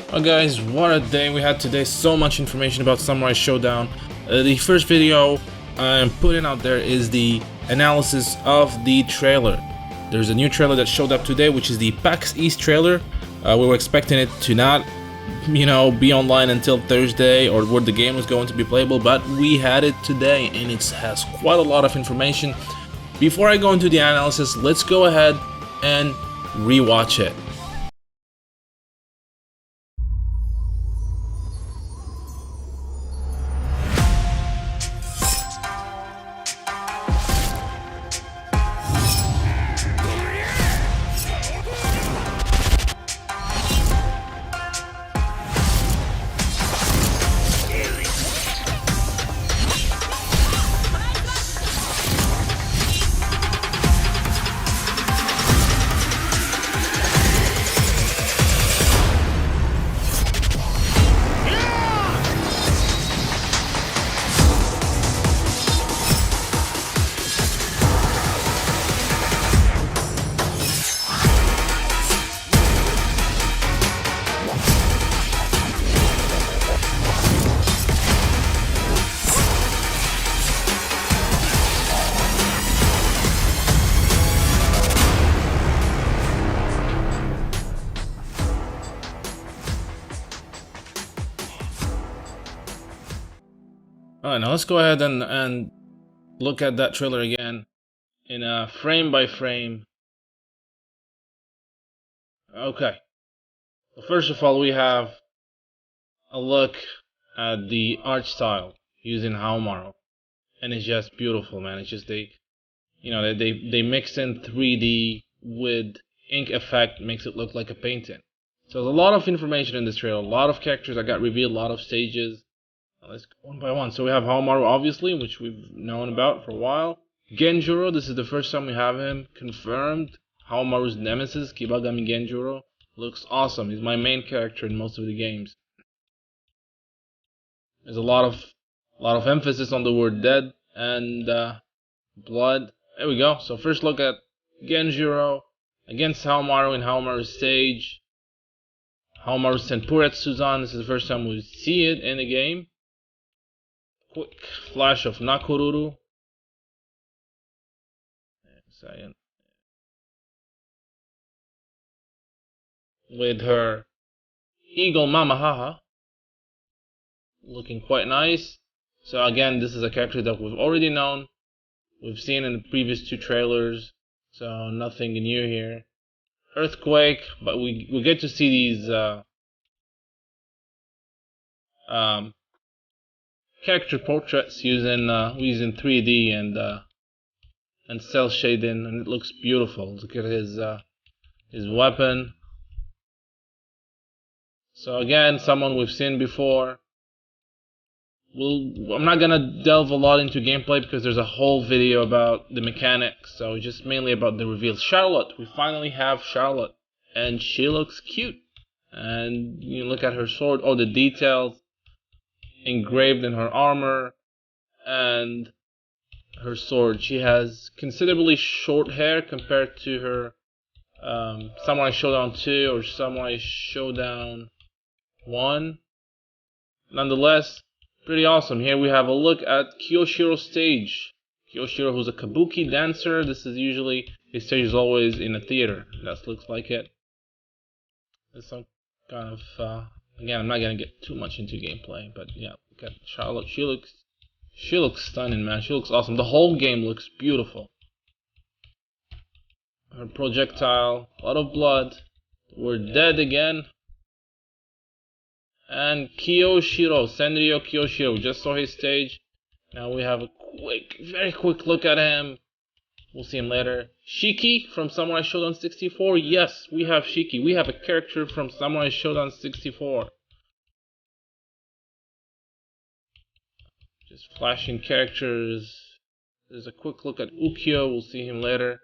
Oh guys, what a day we had today. So much information about Samurai Shodown. The first video I'm putting out there is the analysis of the trailer. There's a new trailer that showed up today, which is the PAX East trailer. We were expecting it to not, be online until Thursday, or where the game was going to be playable, but we had it today, and it has quite a lot of information. Before I go into the analysis, let's go ahead and rewatch it. Alright, now let's go ahead and look at that trailer again in a frame by frame. Okay. Well, first of all, we have a look at the art style using Haomaru, and it's just beautiful, man. It's just they mix in 3D with ink effect, makes it look like a painting. So there's a lot of information in this trailer, a lot of characters that got revealed, a lot of stages. Let's go one by one. So we have Haomaru, obviously, which we've known about for a while. Genjuro, this is the first time we have him confirmed. Haomaru's nemesis, Kibagami Genjuro, looks awesome. He's my main character in most of the games. There's a lot of emphasis on the word dead and blood. There we go. So first look at Genjuro against Haomaru in Haomaru's stage. Haomaru Senpuret Suzan. This is the first time we see it in the game. Quick flash of Nakoruru. With her Eagle Mamahaha. Looking quite nice. So again, this is a character that we've already known. We've seen in the previous two trailers. So nothing new here. Earthquake, but we get to see these character portraits using 3D and cell shading, and it looks beautiful. Look at his weapon. So again, someone we've seen before. I'm not gonna delve a lot into gameplay because there's a whole video about the mechanics. So just mainly about the reveal. Charlotte, we finally have Charlotte, and she looks cute. And you look at her sword, all the details engraved in her armor and her sword. She has considerably short hair compared to her Samurai Shodown 2 or Samurai Shodown 1. Nonetheless, pretty awesome. Here we have a look at Kiyoshiro's stage. Kiyoshiro, who's a kabuki dancer. This is usually, his stage is always in a theater. That looks like it. There's some kind of again, I'm not gonna get too much into gameplay, but yeah, look at Charlotte. She looks stunning, man. She looks awesome. The whole game looks beautiful. Her projectile, a lot of blood. We're dead again. And Kiyoshiro, Senryo Kiyoshiro. We just saw his stage. Now we have a very quick look at him. We'll see him later. Shiki from Samurai Shodown 64. Yes, we have Shiki. We have a character from Samurai Shodown 64. Just flashing characters. There's a quick look at Ukyo. We'll see him later.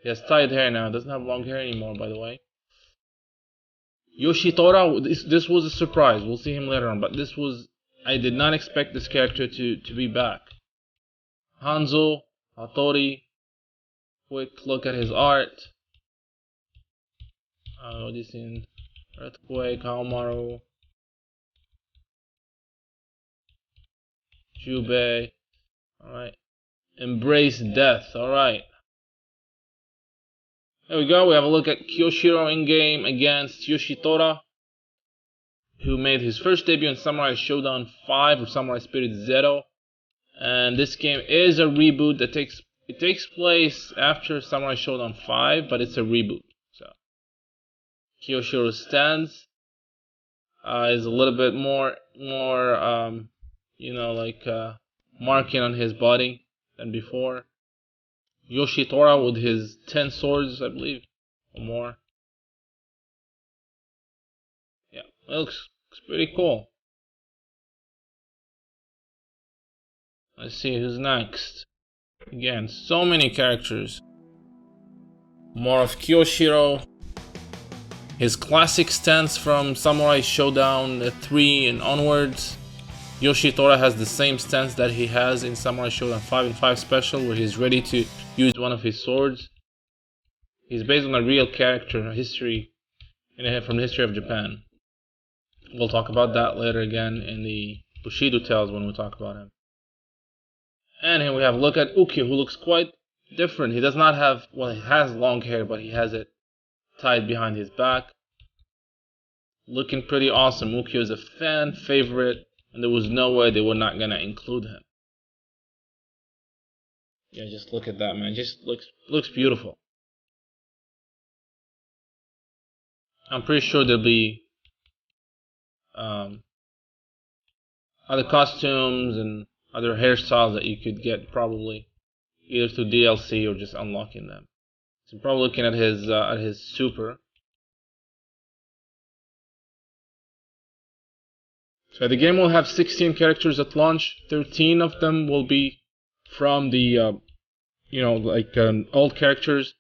He has tied hair now. Doesn't have long hair anymore, by the way. Yoshitora, this was a surprise. We'll see him later on, but I did not expect this character to be back. Hanzo, Hattori, quick look at his art. Audition. Earthquake, Haomaru, Jubei. Alright. Embrace death. Alright. There we go. We have a look at Kyoshiro in game against Yoshitora, who made his first debut in Samurai Shodown 5 or Samurai Spirit Zero. And this game is a reboot that takes place after Samurai Shodown 5, but it's a reboot. So Kiyoshiro's stance is a little bit more marking on his body than before. Yoshitora with his 10 swords, I believe, or more. Yeah, it looks pretty cool. Let's see who's next. Again, so many characters. More of Kyoshiro. His classic stance from Samurai Shodown 3 and onwards. Yoshitora has the same stance that he has in Samurai Shodown 5 and 5 Special, where he's ready to use one of his swords. He's based on a real character, history, from the history of Japan. We'll talk about that later again in the Bushido Tales when we talk about him. And here we have a look at Ukyo, who looks quite different. He does not have, well, he has long hair, but he has it tied behind his back. Looking pretty awesome. Ukyo is a fan favorite, and there was no way they were not gonna include him. Yeah, just look at that, man. Just looks beautiful. I'm pretty sure there'll be other costumes and other hairstyles that you could get probably either through DLC or just unlocking them. So I'm probably looking at his super. So the game will have 16 characters at launch. 13 of them will be from the old characters,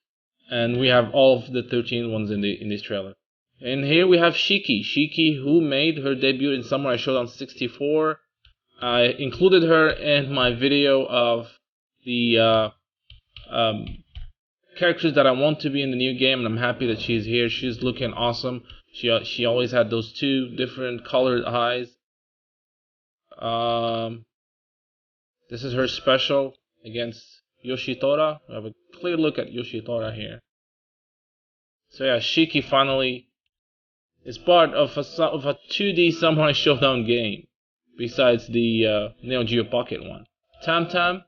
and we have all of the 13 ones in this trailer. And here we have Shiki, who made her debut in Samurai Shodown 64. I included her in my video of the characters that I want to be in the new game, and I'm happy that she's here. She's looking awesome. She always had those two different colored eyes. This is her special against Yoshitora. We have a clear look at Yoshitora here. So yeah, Shiki finally is part of a 2D Samurai Shodown game, besides the Neo Geo Pocket one. Tam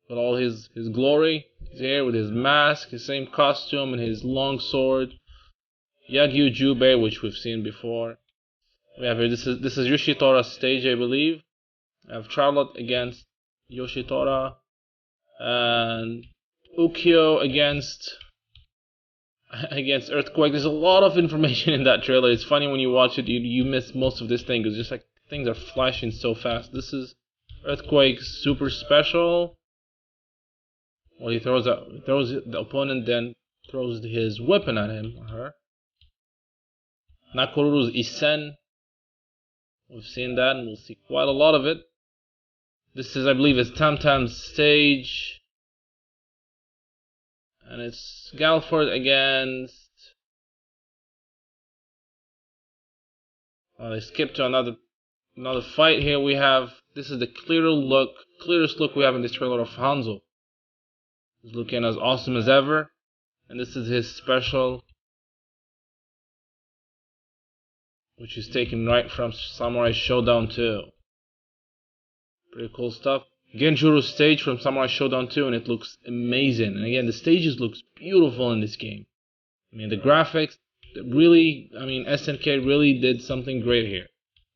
with all his glory, he's here with his mask, his same costume, and his long sword. Yagyu Jubei, which we've seen before. We have here, this is Yoshitora's stage, I believe. I have Charlotte against Yoshitora, and Ukyo against Earthquake. There's a lot of information in that trailer. It's funny when you watch it, you miss most of this thing, because just like things are flashing so fast. This is Earthquake's super special. Well, he throws the opponent, then throws his weapon at him or her. Nakoru's Isen. We've seen that, and we'll see quite a lot of it. This is, I believe, it's Tamtam's stage. And it's Galford against... Well, they skipped to another fight here. We have... This is the clearest look we have in this trailer of Hanzo. He's looking as awesome as ever. And this is his special, which is taken right from Samurai Shodown 2. Pretty cool stuff. Genjuru's stage from Samurai Shodown 2, and it looks amazing. And again, the stages looks beautiful in this game. I mean, the graphics, really, SNK really did something great here.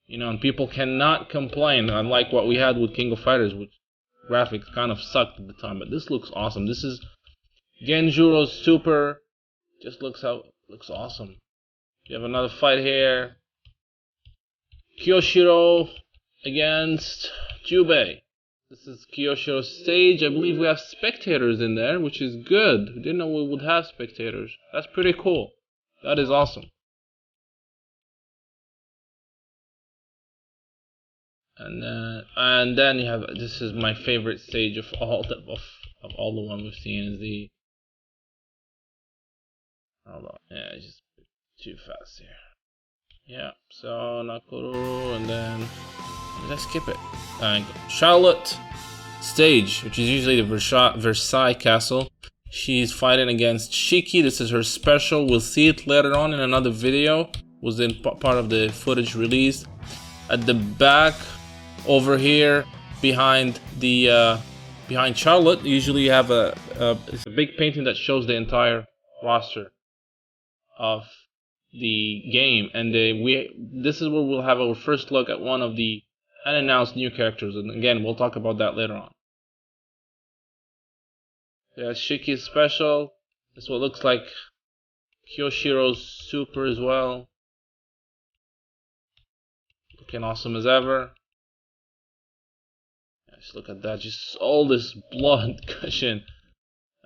You know, and people cannot complain, unlike what we had with King of Fighters, which graphics kind of sucked at the time. But this looks awesome. This is Genjuro's super. Just looks awesome. You have another fight here. Kyoshiro against Jubei. This is Kyoshiro's stage. I believe we have spectators in there, which is good. We didn't know we would have spectators. That's pretty cool. That is awesome. And then you have, this is my favorite stage of all the one we've seen, is the, hold on, yeah, just too fast here. Yeah, so Nakoruru, and then did I skip it? Charlotte stage, which is usually the Versailles castle. She's fighting against Shiki. This is her special. We'll see it later on in another video. Was in part of the footage released. At the back, over here, behind the behind Charlotte, usually you have it's a big painting that shows the entire roster of the game, and this is where we'll have our first look at one of the unannounced new characters, and again we'll talk about that later on. Yeah, Shiki's special. This is what looks like Kyoshiro's super as well. Looking awesome as ever. Just look at that, just all this blood gushing.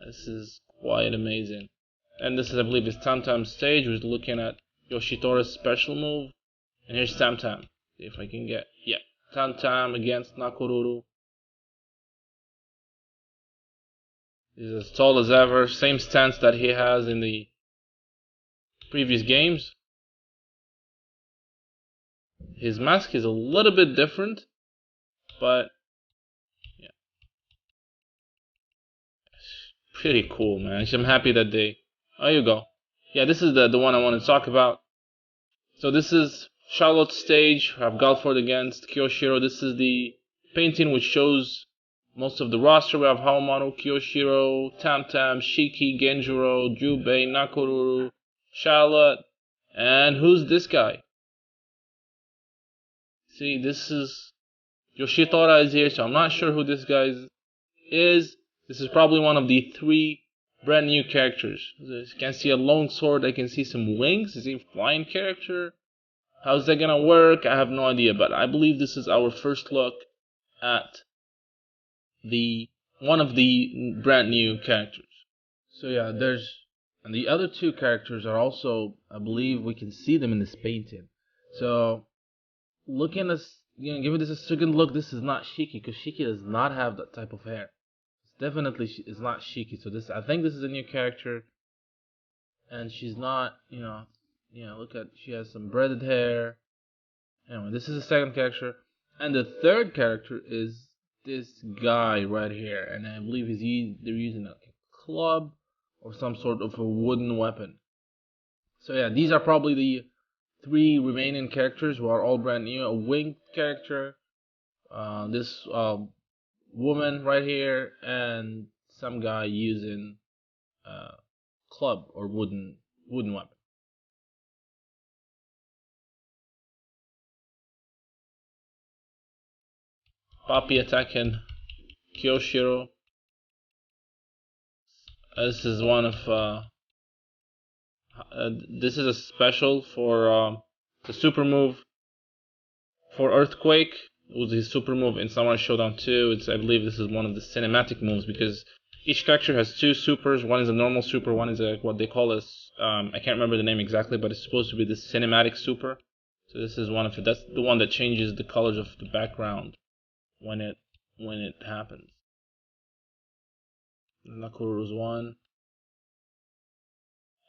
This is quite amazing. And this is, I believe, is Tam stage. We're looking at Yoshitora's special move. And here's Tam. See if I can get, yeah, Tam against Nakoruru. He's as tall as ever, same stance that he has in the previous games. His mask is a little bit different, but yeah, pretty cool, man. I'm happy that they. Oh, you go. Yeah, this is the one I want to talk about. So this is Charlotte's stage. I have Galford against Kyoshiro. This is the painting which shows most of the roster. We have Haomaru, Kyoshiro, Tam, Shiki, Genjuro, Jubei, Nakoruru, Charlotte, and who's this guy? See, this is Yoshitora is here, so I'm not sure who this guy is. This is probably one of the 3 brand new characters. You can see a long sword. I can see some wings. Is he a flying character? How's that gonna work? I have no idea, but I believe this is our first look at one of the brand new characters. So yeah, and the other 2 characters are also, I believe we can see them in this painting. So looking at, giving this a second look, this is not Shiki, because Shiki does not have that type of hair. It's definitely is not Shiki. So I think this is a new character, and she's not, look at, she has some braided hair. Anyway, this is the second character, and the third character is this guy right here, and I believe they're using a club or some sort of a wooden weapon. So yeah, these are probably the 3 remaining characters who are all brand new. A winged character, this woman right here, and some guy using a club or wooden weapon. Papi attacking Kyoshiro. This is one of this is a special for the super move for Earthquake. It was his super move in Samurai Shodown 2. I believe this is one of the cinematic moves, because each character has 2 supers. One is a normal super, one is what they call I can't remember the name exactly, but it's supposed to be the cinematic super. So this is one of it. That's the one that changes the colors of the background when it happens. Nakoruru's one.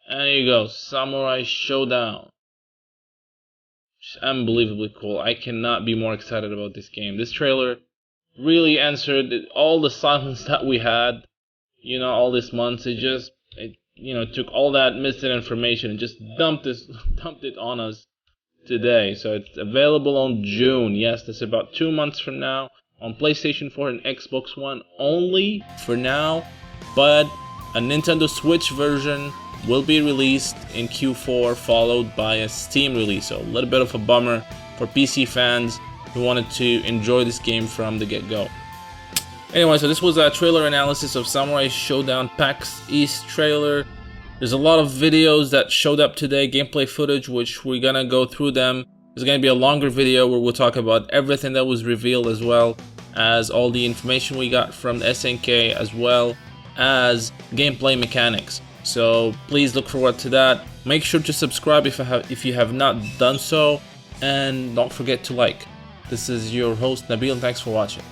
And there you go, Samurai Shodown. It's unbelievably cool. I cannot be more excited about this game. This trailer really answered all the silence that we had, all these months. It took all that missing information and just dumped it on us today. So it's available on June. Yes, that's about 2 months from now on PlayStation 4 and Xbox One only for now. But a Nintendo Switch version will be released in Q4, followed by a Steam release. So a little bit of a bummer for PC fans who wanted to enjoy this game from the get-go. Anyway, so this was a trailer analysis of Samurai Shodown Pax East trailer. There's a lot of videos that showed up today, gameplay footage, which we're gonna go through them. There's gonna be a longer video where we'll talk about everything that was revealed, as well as all the information we got from the SNK, as well as gameplay mechanics. So please look forward to that. Make sure to subscribe if you have not done so, and don't forget to like. This is your host Nabil, and thanks for watching.